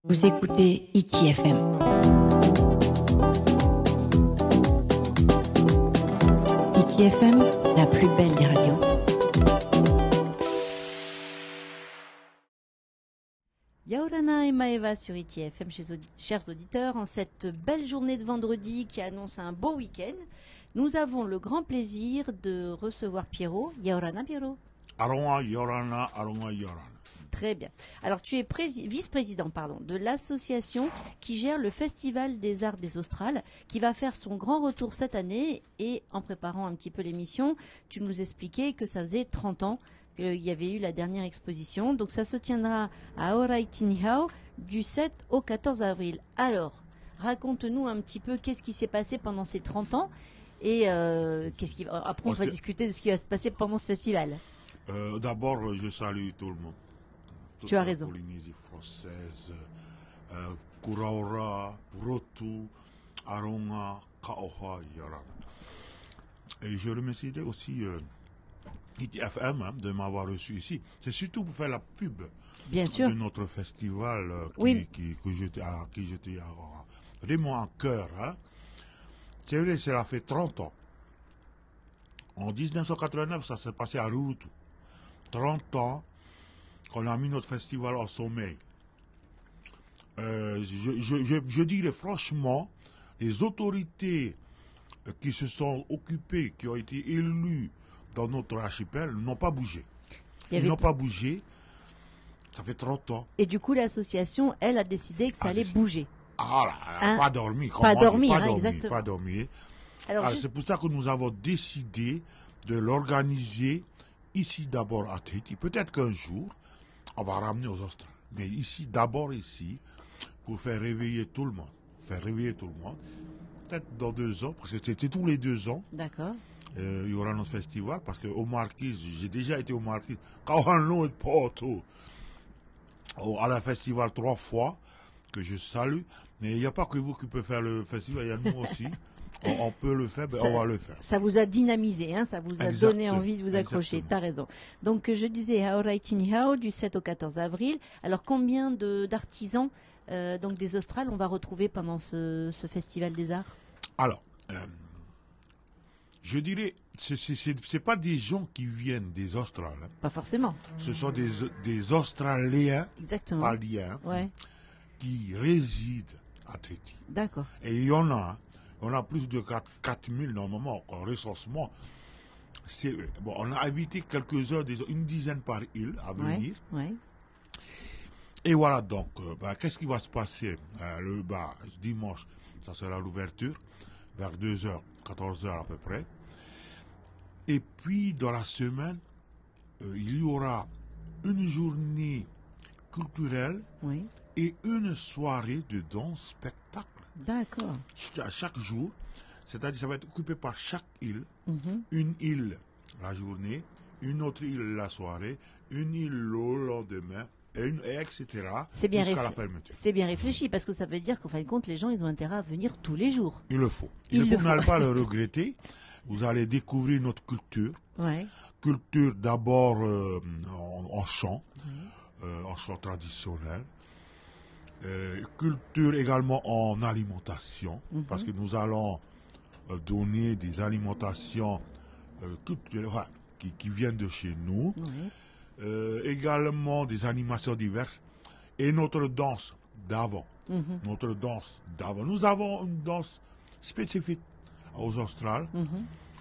Vous écoutez ITFM. ITFM, la plus belle des radios. Yaorana et Maeva sur ITFM, chers auditeurs, en cette belle journée de vendredi qui annonce un beau week-end, nous avons le grand plaisir de recevoir Pierrot. Yaorana, Pierrot. Aronga Yorana, Aronga Yorana. Très bien. Alors, tu es vice-président de l'association qui gère le Festival des Arts des Australes, qui va faire son grand retour cette année. Et en préparant un petit peu l'émission, tu nous expliquais que ça faisait 30 ans qu'il y avait eu la dernière exposition. Donc, ça se tiendra à Aorai-Tinihau du 7 au 14 avril. Alors, raconte-nous un petit peu qu'est-ce qui s'est passé pendant ces 30 ans et après, on va discuter de ce qui va se passer pendant ce festival. D'abord, je salue tout le monde. Tu as raison. Polynésie française, Kuraora, Rotu, Aronga, Kaoha, Yorana. Et je remercie aussi ITFM de m'avoir reçu ici. C'est surtout pour faire la pub Bien sûr. de notre festival que j'étais vraiment en cœur. Hein. C'est vrai, cela fait 30 ans. En 1989, ça s'est passé à Rurutu. 30 ans qu'on a mis notre festival en sommeil. Je dirais franchement, les autorités qui se sont occupées, qui ont été élues dans notre archipel, n'ont pas bougé. Ils n'ont pas bougé. Ça fait 30 ans. Et du coup, l'association, elle, a décidé que ça allait bouger. Ah là, hein? Pas dormi. Pas dormir, exactement. Pas dormir. Alors, C'est pour ça que nous avons décidé de l'organiser ici d'abord à Tahiti. Peut-être qu'un jour, on va ramener aux Australes. Mais ici, d'abord ici, pour faire réveiller tout le monde. Peut-être dans 2 ans, parce que c'était tous les 2 ans. D'accord. Il y aura notre festival, parce qu'au Marquis, j'ai déjà été au Marquis. Kauhanlo et Porto. À la festival 3 fois, que je salue. Mais il n'y a pas que vous qui pouvez faire le festival, il y a nous aussi. On peut le faire, on va le faire. Ça vous a dynamisé, hein, ça vous a donné envie de vous accrocher. Exactement. Tu as raison. Donc, je disais à Aorai-Tinihau du 7 au 14 avril. Alors, combien d'artisans donc des Australes on va retrouver pendant ce festival des arts? Alors, je dirais, c'est pas des gens qui viennent des Australes. Hein. Pas forcément. Ce sont des Australiens, Exactement. pas liens, Ouais. qui résident à Tahiti. D'accord. Et il y en a. On a plus de 4000 normalement en recensement. Bon, on a invité quelques-uns, une dizaine par île à venir. Ouais. Et voilà donc, qu'est-ce qui va se passer dimanche, ça sera l'ouverture, vers 2h, 14h à peu près. Et puis dans la semaine, il y aura une journée culturelle Oui. et une soirée de danse spectacle. D'accord. À chaque jour, c'est-à-dire ça va être occupé par chaque île, Mhm. une île la journée, une autre île la soirée, une île le lendemain, etc. C'est bien, jusqu'à la fermeture. c'est bien réfléchi parce que ça veut dire qu'en fin de compte, les gens ils ont intérêt à venir tous les jours. Il le faut. Vous n'allez pas le regretter. Vous allez découvrir notre culture. Ouais. Culture d'abord en chant, en chant traditionnel. Culture également en alimentation, parce que nous allons donner des alimentations culturelles qui viennent de chez nous. Également des animations diverses et notre danse d'avant. Nous avons une danse spécifique aux Australes.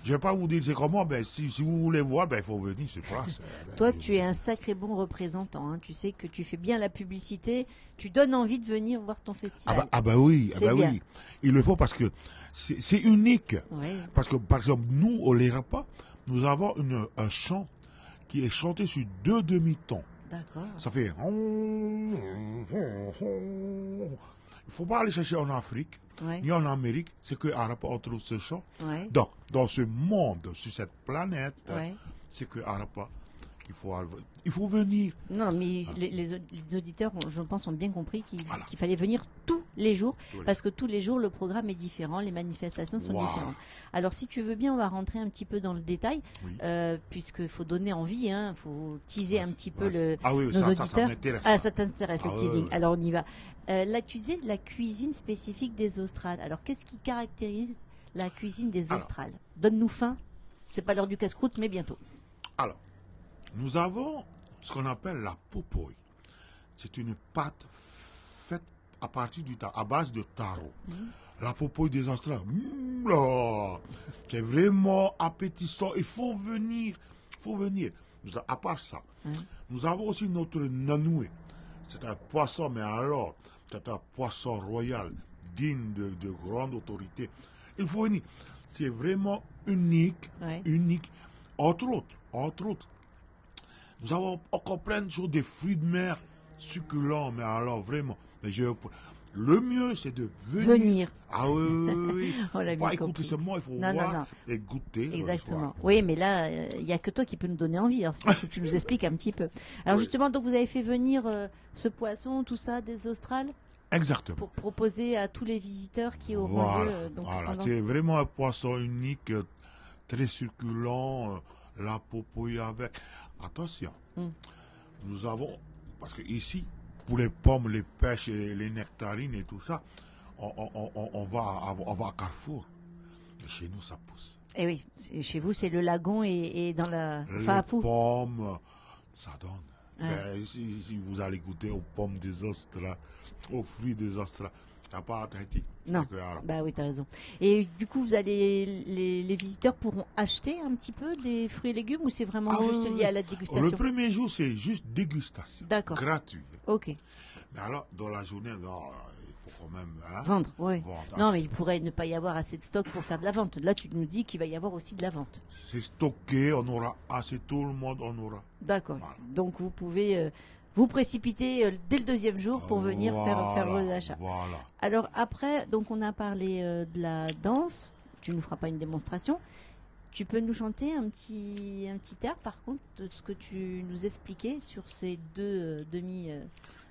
Je ne vais pas vous dire c'est comment, mais si vous voulez voir, il faut venir sur place. Toi, tu es un sacré bon représentant. Hein. Tu sais que tu fais bien la publicité. Tu donnes envie de venir voir ton festival. Oui. bien. Il le faut parce que c'est unique. Ouais. Parce que, par exemple, nous, au Lérapa, nous avons un chant qui est chanté sur 2 demi-tons. D'accord. Ça fait... Il ne faut pas aller chercher en Afrique, ni en Amérique. C'est que Arapa, on trouve ce chant. Ouais. Donc, dans ce monde, sur cette planète, Ouais. c'est que Arapa il faut venir. Non, mais les auditeurs, je pense, ont bien compris qu'il Voilà. fallait venir tous les jours, Tous les parce que tous les jours, le programme est différent, les manifestations sont Voilà. différentes. Alors, si tu veux bien, on va rentrer un petit peu dans le détail, Oui. puisqu'il faut donner envie, il faut teaser un petit peu Ah oui, nos ça auditeurs. m'intéresse. Ah, ça t'intéresse, le Ah, teasing. ouais. Alors, on y va. Là, tu disais la cuisine spécifique des Australes. Alors, qu'est-ce qui caractérise la cuisine des Alors. Australes? Donne-nous faim. C'est pas l'heure du casse-croûte, mais bientôt. Alors, nous avons ce qu'on appelle la popoy. C'est une pâte faite à partir à base de taro. La popoy des Australiens, c'est vraiment appétissant. Il faut venir. À part ça, nous avons aussi notre nanoué. C'est un poisson, mais alors, c'est un poisson royal, digne de grande autorité. Il faut venir. C'est vraiment unique, Ouais. unique. Entre autres, nous avons encore plein de choses, des fruits de mer succulents, mais alors vraiment, le mieux c'est de venir. Ah oui, oui. On l'a Faut bien pas écouter compris. seulement, il faut Non, voir non. et goûter. Exactement. Oui, mais là, il n'y a que toi qui peux nous donner envie. Alors, il faut que tu nous expliques un petit peu. Alors, Oui. justement, donc vous avez fait venir ce poisson, tout ça, des Australes, Exactement. pour proposer à tous les visiteurs qui auront Voilà, lieu. Donc, voilà. pendant- C'est vraiment un poisson unique, très succulent, la popoy avec. Attention, nous avons, parce que ici, pour les pommes, les pêches, et les nectarines et tout ça, on va à Carrefour. Et chez nous, ça pousse. Eh oui, chez vous, c'est le lagon et dans la. Enfin, à Les Pau. pommes, ça donne. Ouais. Ben, si vous allez goûter aux pommes des Australes, aux fruits des Australes, t'as pas à Tahiti. Non. C'est que, alors, Bah oui, t'as raison. Et du coup, vous allez, les visiteurs pourront acheter un petit peu des fruits et légumes ou c'est vraiment Ah juste oui, lié à oui. la Le dégustation? premier jour, c'est juste dégustation. D'accord. Gratuit. Ok. Mais alors, dans la journée, non, il faut quand même. Hein, Vendre, oui. vendre, Non, acheter. mais il pourrait ne pas y avoir assez de stock pour faire de la vente. Là, tu nous dis qu'il va y avoir aussi de la vente. C'est stocké, on aura assez, tout le monde en aura. D'accord. Voilà. Donc, vous pouvez vous précipiter dès le deuxième jour pour venir faire Voilà, vos achats. Voilà. Alors, après, donc on a parlé de la danse. Tu ne nous feras pas une démonstration. Tu peux nous chanter un petit air, par contre, de ce que tu nous expliquais sur ces deux demi...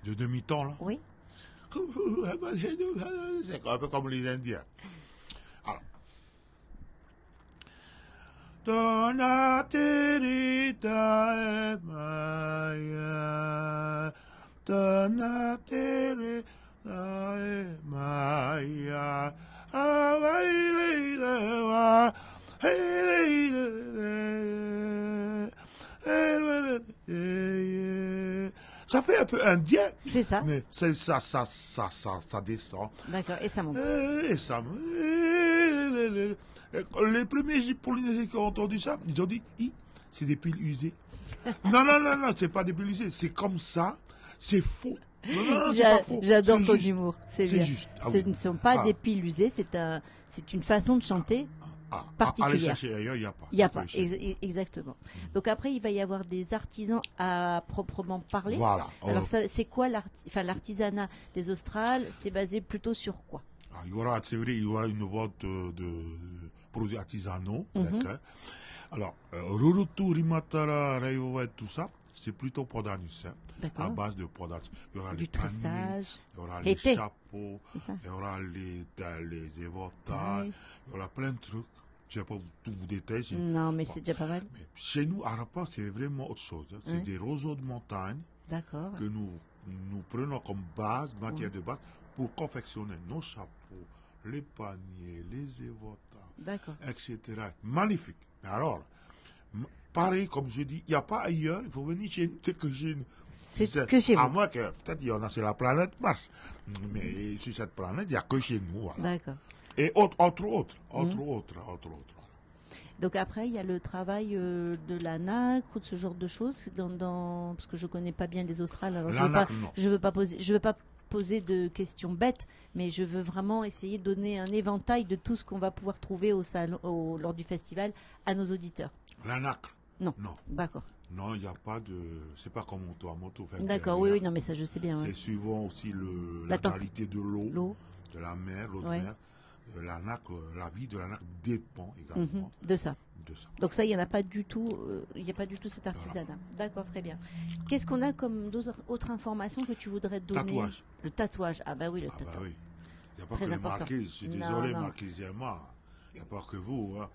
De demi-temps, là. Oui. C'est un peu comme les Indiens. Alors. Dona terita e maya, dona terita e maya, ça fait un peu indien, C'est ça. mais c'est ça descend. D'accord. Et ça monte. Et ça. Les premiers Polynésiens qui ont entendu ça, ils ont dit, c'est des piles usées. Non, c'est pas des piles usées, c'est comme ça, c'est faux. Non, c'est pas faux. J'adore C'est ton juste. humour. C'est C'est bien. juste. Ah Ce oui. ne sont pas Ah. des piles usées, c'est une façon de chanter. Aller particulière. chercher ailleurs, il n'y a pas. Il n'y a Ça pas, fait cher. exactement. Donc après, il va y avoir des artisans à proprement parler. Voilà. Alors c'est quoi l'artisanat des Australes? C'est basé plutôt sur quoi? Il y aura, c'est vrai, il y aura une vente de produits artisanaux. D'accord. Alors, Rurutu, Rimatara, Raiwa et tout ça, c'est plutôt Podanus, D'accord. à base de Podanus. Il y aura Du les paniers, tressage. il y aura Les les thés. chapeaux, C'est ça. il y aura les éventails, Ouais. il y aura plein de trucs. Je ne vais pas tout vous détailler. Non, mais Bon. c'est déjà pas mal. Mais chez nous, à Rapa, c'est vraiment autre chose. C'est Ouais. des roseaux de montagne D'accord. que nous prenons comme base, matière de base, pour confectionner nos chapeaux, les paniers, les éventails, D'accord. etc. Magnifique. Mais alors, pareil, comme je dis, il n'y a pas ailleurs, il faut venir chez nous, c'est que chez nous. C'est que chez À vous. moins que, peut-être, il y en a sur la planète Mars. Mais sur cette planète, il n'y a que chez nous. Voilà. D'accord. Et entre autres. Donc après, il y a le travail de la nacre ou de ce genre de choses parce que je connais pas bien les Australes. Alors La nacre, non. je veux pas poser de questions bêtes, mais je veux vraiment essayer de donner un éventail de tout ce qu'on va pouvoir trouver au salon, lors du festival à nos auditeurs. La nacre. Non. Non. D'accord. Non, il n'y a pas de. C'est pas comme toi, moto. D'accord. Oui, non, mais ça, je sais bien. C'est Ouais. suivant aussi La la qualité de l'eau, L'eau. de la mer, l'eau Ouais. de mer. La nacre, la vie de la nacre dépend également De ça. de ça. Donc ça, il n'y en a pas du tout, il n'y a pas du tout cet artisanat. D'accord, très bien. Qu'est-ce qu'on a comme autres informations que tu voudrais donner? Tatouage. Le tatouage. Ah bah oui, le Ah bah tatouage. oui. Il n'y a pas Très que les important. marquises. Je suis Non, désolé, non. marquise Yama. Il n'y a pas que vous. Hein.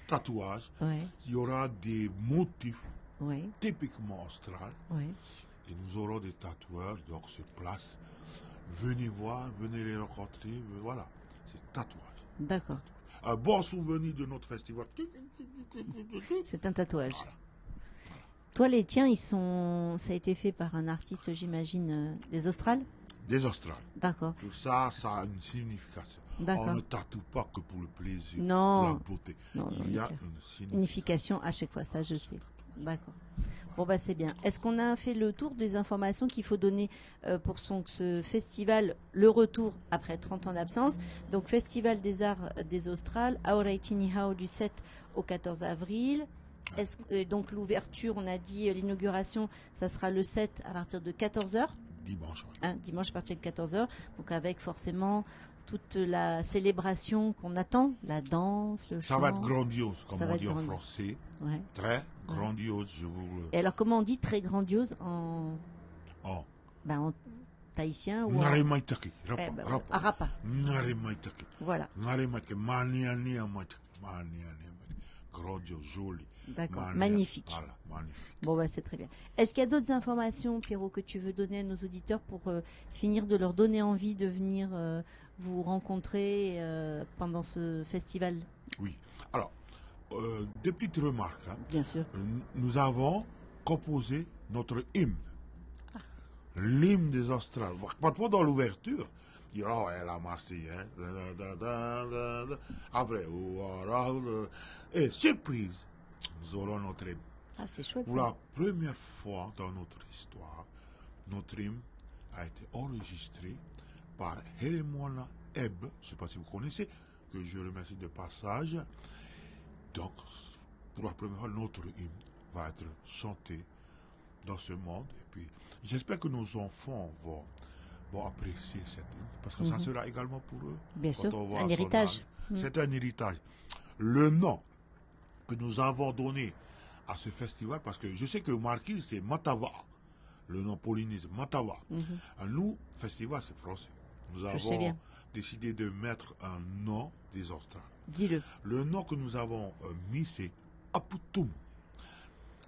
Tatouage. Ouais, Il y aura des motifs ouais, typiquement australes. ouais. Et nous aurons des tatoueurs donc sur place. Venez voir, venez les rencontrer. Voilà. C'est tatouage. D'accord. Un bon souvenir de notre festival. C'est un tatouage. Voilà. Toi, les tiens, ça a été fait par un artiste, j'imagine, des Australes? Des Australes. D'accord. Tout ça, ça a une signification. D'accord. On ne tatoue pas que pour le plaisir, Non. pour la beauté. Non, Il y a clair. une Signification à chaque fois, ça je sais. D'accord. Bon bah c'est bien. Est-ce qu'on a fait le tour des informations qu'il faut donner pour ce festival, le retour après 30 ans d'absence? Donc Festival des Arts des Australes, Aotearoa du 7 au 14 avril. Donc l'ouverture, on a dit l'inauguration, ça sera le 7 à partir de 14h. dimanche. Ouais. Dimanche à partir de 14h. Donc avec forcément toute la célébration qu'on attend, la danse, le chant. Ça va être grandiose, comme Ça va on être dit en grandiose. français. Ouais. Très grandiose, je vous le... Et alors comment on dit très grandiose en Oh. en tahitien ou en Naremaitaki, ben, rapa. Arapa. Naremaitaki. Voilà. Naremaitaki, maniani amaitaki. Maniani amaitaki. Grandiose, joli. D'accord. Maniani. Magnifique. Voilà, magnifique. Bon bah c'est très bien. Est-ce qu'il y a d'autres informations, Pierrot, que tu veux donner à nos auditeurs pour finir de leur donner envie de venir vous rencontrer pendant ce festival? Oui. Alors, des petites remarques. Hein. Bien sûr. Nous avons composé notre hymne. L'hymne des Australes. Pas trop dans l'ouverture. Il y aura la Marseillaise. Après, et surprise, nous aurons notre hymne. Ah c'est chouette. Pour Ça. la première fois dans notre histoire, notre hymne a été enregistré par Heremona Ebb, je ne sais pas si vous connaissez, que je remercie de passage. Donc, pour la première fois, notre hymne va être chanté dans ce monde. Et puis, j'espère que nos enfants vont apprécier cette hymne, parce que ça sera également pour eux. Bien quand sûr, on c'est voit un son héritage. âge. C'est un héritage. Le nom que nous avons donné à ce festival, parce que je sais que Marquis, c'est Matawa, le nom polynésien, Matawa. Nous, festival, c'est français. Nous sais avons bien. décidé de mettre un nom des Australes. Dis-le. Le nom que nous avons mis, c'est Aputum.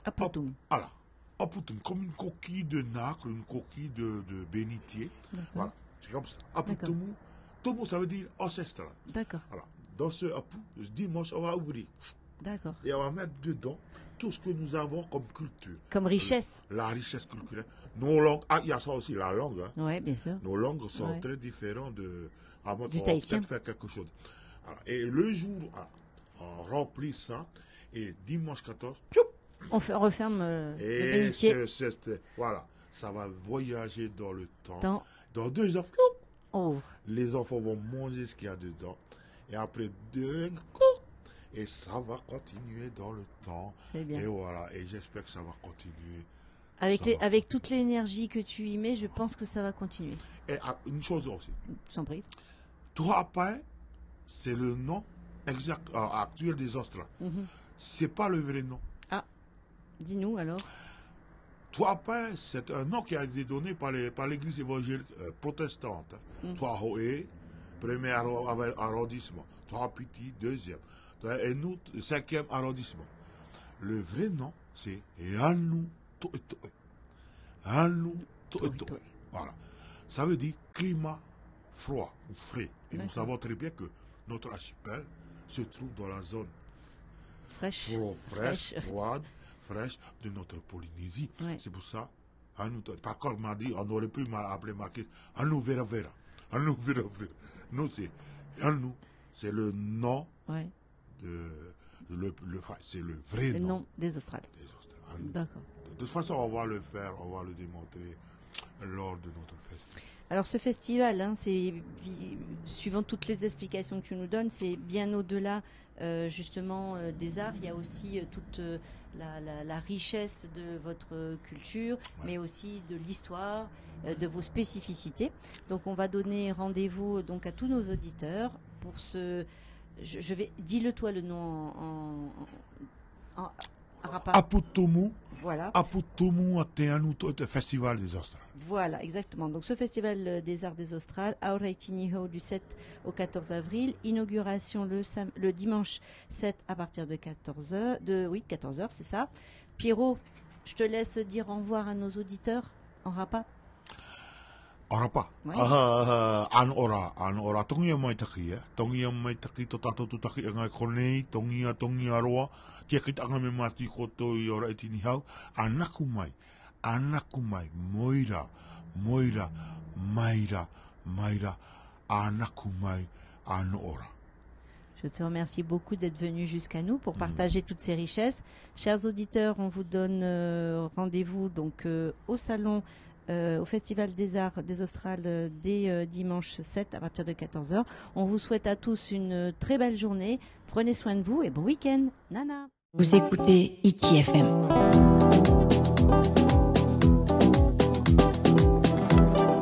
Aputum. Voilà. Aputum, comme une coquille de nacre, une coquille de bénitier. Voilà. C'est comme ça. Aputumu. Tumu, ça veut dire ancestral. D'accord. Voilà. Dans ce Apu, dimanche, on va ouvrir. D'accord. Et on va mettre dedans tout ce que nous avons comme culture. Comme richesse. La richesse culturelle. Nos langues. Ah, il y a ça aussi, la langue. Hein. Oui, bien sûr. Nos langues sont Ouais. très différentes de. À moins Du qu'on tahitien. peut-être faire quelque chose. Alors, et le jour, on remplit ça. Et dimanche 14, tchoup, On referme le et bénitier. voilà, ça va voyager dans le temps. Dans... Dans 2 ans, tchoup, Oh, les enfants vont manger ce qu'il y a dedans. Et après 2 et ça va continuer dans le temps. c'est bien. Et voilà, et j'espère que ça va continuer. Avec, Ça va. avec toute l'énergie que tu y mets, je pense que ça va continuer. Et une chose aussi, Je t'en prie. Tuapai, c'est le nom exact, actuel des Australes. C'est pas le vrai nom. Dis-nous alors. Tuapai, c'est un nom qui a été donné par l'église évangélique protestante. Tuahoe, premier arrondissement. Tuapiti, deuxième. Et nous, 5e arrondissement. Le vrai nom, c'est Anu Toetoe. Anu Toetoe. Voilà. Ça veut dire climat froid ou frais. Et nous savons très bien que notre archipel se trouve dans la zone Fraîche. fraîche, froide, fraîche de notre Polynésie. Ouais. C'est pour ça, par contre, on m'a dit, on aurait pu m'appeler Marquis, Anu Vera Vera. Anu Vera Vera. Nous, c'est le nom Ouais. c'est le vrai Le nom nom des Australes. des Australes. Anu. D'accord. De toute façon, on va le faire, on va le démontrer lors de notre festival. Alors ce festival, hein, suivant toutes les explications que tu nous donnes, c'est bien au-delà justement des arts. Il y a aussi toute la richesse de votre culture, mais aussi de l'histoire, de vos spécificités. Donc on va donner rendez-vous donc à tous nos auditeurs pour ce je vais, dis-le toi le nom en rapa. Aputumu. Voilà. Aputumu Ateanu Festival des Australes. Voilà, exactement. Donc ce festival des arts des Australes, Auraitiniho du 7 au 14 avril, inauguration le dimanche 7 à partir de 14h, 14h, c'est ça. Pierrot, je te laisse dire au revoir à nos auditeurs en rapa. Arapa. Ouais. An ora tongia mai taki to tato tu taki ngai konei tongia roa tia kita anga me mati koto I ora etini hau anaku mai moira anaku mai an ora. Je te remercie beaucoup d'être venu jusqu'à nous pour partager toutes ces richesses. Chers auditeurs, on vous donne rendez-vous donc au salon au Festival des Arts des Australes dès dimanche 7 à partir de 14h. On vous souhaite à tous une très belle journée. Prenez soin de vous et bon week-end. Nana. Vous écoutez ITFM.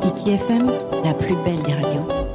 ITFM, la plus belle des radios.